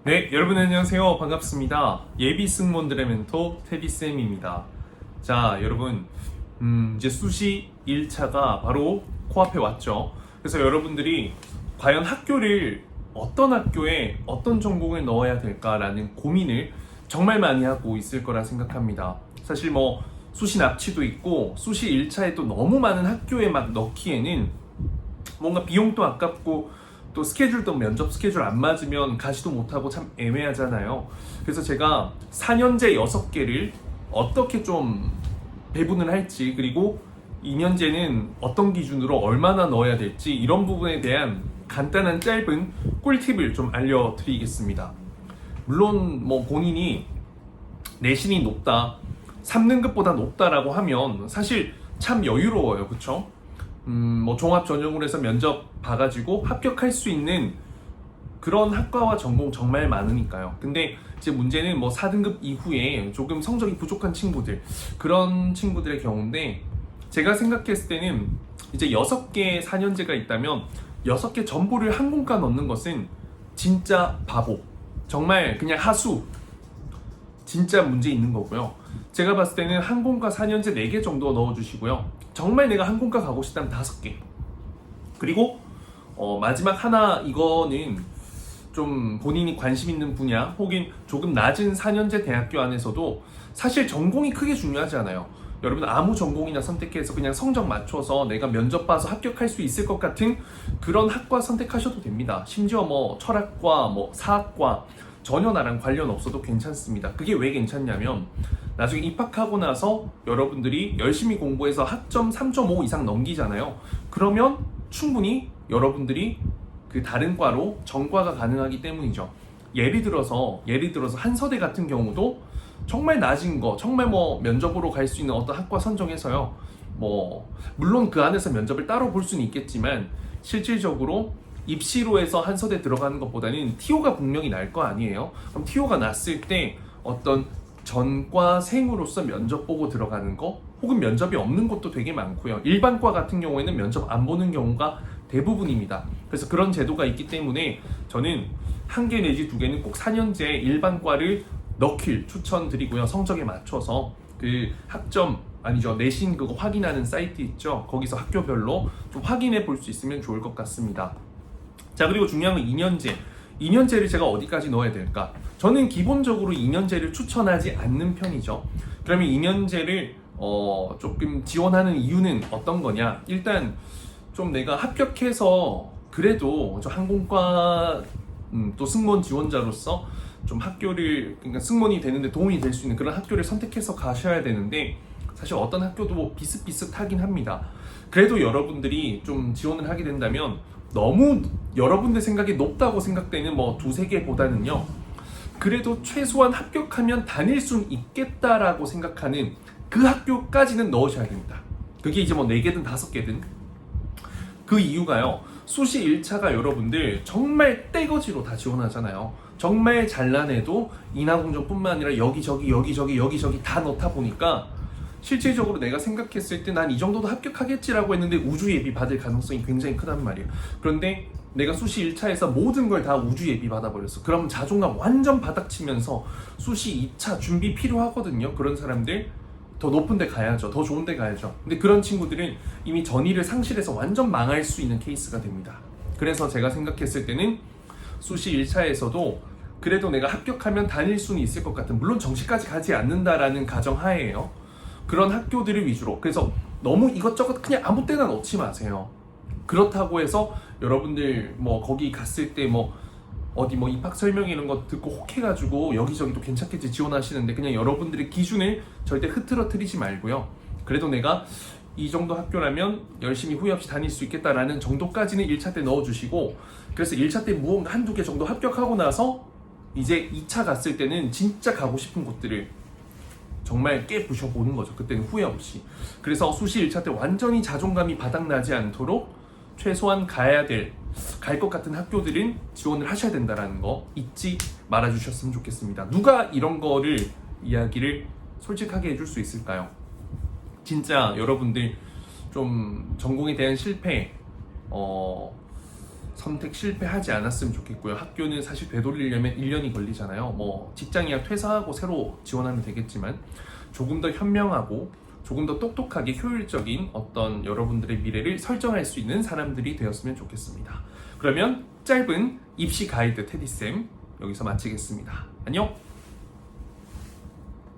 네, 여러분 안녕하세요. 반갑습니다. 예비 승무원들의 멘토 테디쌤입니다. 자, 여러분, 이제 수시 1차가 바로 코앞에 왔죠. 그래서 여러분들이 과연 어떤 학교에 어떤 전공을 넣어야 될까라는 고민을 정말 많이 하고 있을 거라 생각합니다. 사실 뭐 수시 납치도 있고 수시 1차에 또 너무 많은 학교에 막 넣기에는 뭔가 비용도 아깝고 또 스케줄도 면접 스케줄 안 맞으면 가지도 못하고 참 애매하잖아요. 그래서 제가 4년제 6개를 어떻게 좀 배분을 할지, 그리고 2년제는 어떤 기준으로 얼마나 넣어야 될지, 이런 부분에 대한 간단한 짧은 꿀팁을 좀 알려드리겠습니다. 물론 뭐 본인이 내신이 높다, 3등급보다 높다라고 하면 사실 참 여유로워요. 그쵸? 뭐 종합 전형으로 해서 면접 봐가지고 합격할 수 있는 그런 학과와 전공 정말 많으니까요. 근데 이제 문제는 뭐 4등급 이후에 조금 성적이 부족한 친구들, 그런 친구들의 경우인데, 제가 생각했을 때는 이제 6개 4년제가 있다면 6개 전부를 항공과 넣는 것은 진짜 바보, 정말 그냥 하수, 진짜 문제 있는 거고요. 제가 봤을 때는 항공과 4년제 4개 정도 넣어주시고요. 정말 내가 항공과 가고 싶다면 5개. 그리고 마지막 하나, 이거는 좀 본인이 관심 있는 분야 혹은 조금 낮은 4년제 대학교 안에서도 사실 전공이 크게 중요하지 않아요. 여러분 아무 전공이나 선택해서 그냥 성적 맞춰서 내가 면접 봐서 합격할 수 있을 것 같은 그런 학과 선택하셔도 됩니다. 심지어 뭐 철학과, 뭐 사학과 전혀 나랑 관련 없어도 괜찮습니다. 그게 왜 괜찮냐면 나중에 입학하고 나서 여러분들이 열심히 공부해서 학점 3.5 이상 넘기잖아요. 그러면 충분히 여러분들이 그 다른 과로 전과가 가능하기 때문이죠. 예를 들어서 한서대 같은 경우도 정말 낮은 거, 정말 뭐 면접으로 갈 수 있는 어떤 학과 선정해서요. 뭐 물론 그 안에서 면접을 따로 볼 수는 있겠지만 실질적으로 입시로 해서 한서대 들어가는 것보다는 TO가 분명히 날 거 아니에요. 그럼 TO가 났을 때 어떤 전과생으로서 면접 보고 들어가는 거, 혹은 면접이 없는 곳도 되게 많고요. 일반과 같은 경우에는 면접 안 보는 경우가 대부분입니다. 그래서 그런 제도가 있기 때문에 저는 1개 내지 2개는 꼭 4년제 일반과를 넣길 추천드리고요. 성적에 맞춰서 그 학점, 아니죠, 내신 그거 확인하는 사이트 있죠. 거기서 학교별로 좀 확인해 볼 수 있으면 좋을 것 같습니다. 자, 그리고 중요한 건 2년제를 제가 어디까지 넣어야 될까? 저는 기본적으로 2년제를 추천하지 않는 편이죠. 그러면 2년제를 조금 지원하는 이유는 어떤 거냐? 일단 좀 내가 합격해서 그래도 저 항공과 또 승무원 지원자로서 좀 학교를, 그러니까 승무원이 되는데 도움이 될 수 있는 그런 학교를 선택해서 가셔야 되는데, 사실 어떤 학교도 뭐 비슷비슷하긴 합니다. 그래도 여러분들이 좀 지원을 하게 된다면 너무 여러분들 생각이 높다고 생각되는 뭐 2-3개보다는요, 그래도 최소한 합격하면 다닐 수는 있겠다라고 생각하는 그 학교까지는 넣으셔야 됩니다. 그게 이제 뭐 4개든 5개든. 그 이유가요, 수시 1차가 여러분들 정말 떼거지로 다 지원하잖아요. 정말 잘난해도 인하공정뿐만 아니라 여기저기 다 넣다 보니까 실질적으로 내가 생각했을 때 난 이 정도도 합격하겠지라고 했는데 우주 예비 받을 가능성이 굉장히 크단 말이에요. 그런데 내가 수시 1차에서 모든 걸 다 우주 예비 받아버렸어. 그럼 자존감 완전 바닥치면서 수시 2차 준비 필요하거든요. 그런 사람들 더 높은 데 가야죠. 더 좋은 데 가야죠. 근데 그런 친구들은 이미 전의를 상실해서 완전 망할 수 있는 케이스가 됩니다. 그래서 제가 생각했을 때는 수시 1차에서도 그래도 내가 합격하면 다닐 수는 있을 것 같은, 물론 정시까지 가지 않는다라는 가정하에요. 그런 학교들을 위주로. 그래서 너무 이것저것 그냥 아무 때나 넣지 마세요. 그렇다고 해서 여러분들 뭐 거기 갔을 때 뭐 어디 뭐 입학 설명 이런 거 듣고 혹해가지고 여기저기 또 괜찮겠지 지원하시는데, 그냥 여러분들의 기준을 절대 흐트러뜨리지 말고요. 그래도 내가 이 정도 학교라면 열심히 후회 없이 다닐 수 있겠다라는 정도까지는 1차 때 넣어주시고, 그래서 1차 때 무언가 1-2개 정도 합격하고 나서 이제 2차 갔을 때는 진짜 가고 싶은 곳들을 정말 깨부셔보는 거죠. 그때는 후회 없이. 그래서 수시 1차 때 완전히 자존감이 바닥나지 않도록 최소한 갈 것 같은 학교들은 지원을 하셔야 된다는 거 잊지 말아주셨으면 좋겠습니다. 누가 이런 거를 이야기를 솔직하게 해줄 수 있을까요? 진짜 여러분들 좀 전공에 대한 실패, 선택 실패하지 않았으면 좋겠고요. 학교는 사실 되돌리려면 1년이 걸리잖아요. 뭐 직장이야 퇴사하고 새로 지원하면 되겠지만 조금 더 현명하고 조금 더 똑똑하게 효율적인 어떤 여러분들의 미래를 설정할 수 있는 사람들이 되었으면 좋겠습니다. 그러면 짧은 입시 가이드 테디쌤 여기서 마치겠습니다. 안녕!